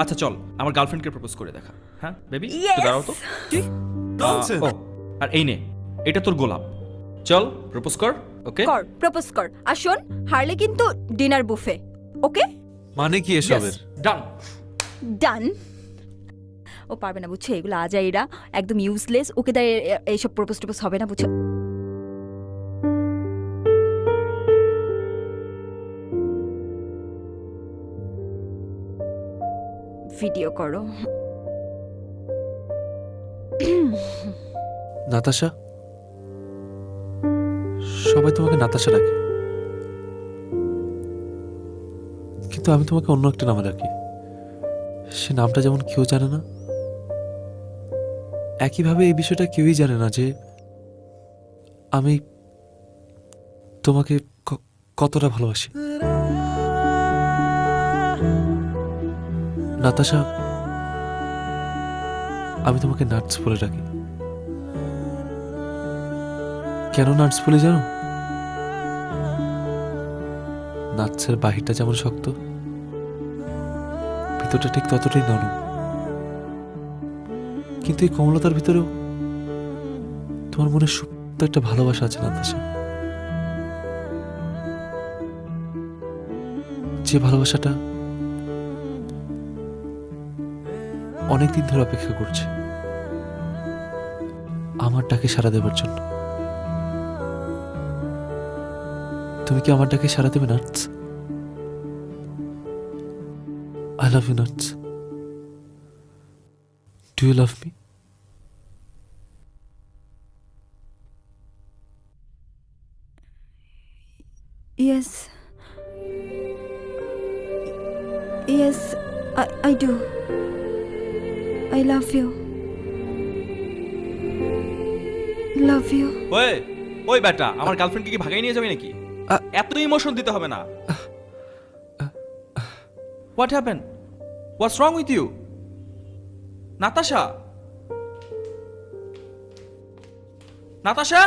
আচ্ছা চল আমার গার্লফ্রেন্ডকে প্রপোজ করে দেখা। হ্যাঁ বেবি, একটু দাঁড়াও তো। কি ননসেন্স। ও আর এই নে, এটা তোর গোলাপ। চল প্রপোজ কর। ওকে কর, প্রপোজ কর। আর শোন, হারলে কিন্তু ডিনার বুফে। ওকে, মানে কি এসবের? ডান। ডান। ও পারবে না বুঝছো, এগুলো আজাইরা একদম ইউজলেস। ওকে তাই এইসব প্রপোজ টপোজ হবে না বুঝছো। ভিডিও করো। নাতাশা, সবাই তোমাকে নাতাশা ডাকে, কিন্তু আমি তোমাকে অন্য একটা নামে ডাকি। সে নামটা যেমন কেউ জানে না, একইভাবে এই বিষয়টা কেউই জানে না যে আমি তোমাকে কতটা ভালোবাসি। নাতাশা, আমি তোমাকে নাটস বলে ডাকি। কেন নাটস বলে জানো? নাটসের বাহিরটা যেমন শক্ত, ভিতরটা ঠিক ততটাই নরম। কিন্তু এই কোমলতার ভিতরেও তোমার মনে সুপ্ত একটা ভালোবাসা আছে নাতাশা। যে ভালোবাসাটা অনেকদিন ধরে অপেক্ষা করছে আমার ডাকে সাড়া দেবার জন্য। তুমি কি আমার ডাকে সাড়া দেবে nuts? I love you, Nuts. Do you love me? Yes. Yes, I do. I love you. Love you. ওই ওই বেটা, আমার গার্লফ্রেন্ডকে কি ভাগাই নিয়ে যাবে নাকি? এত ইমোশন দিতে হবে না। What happened? What's wrong with you? Natasha? Natasha?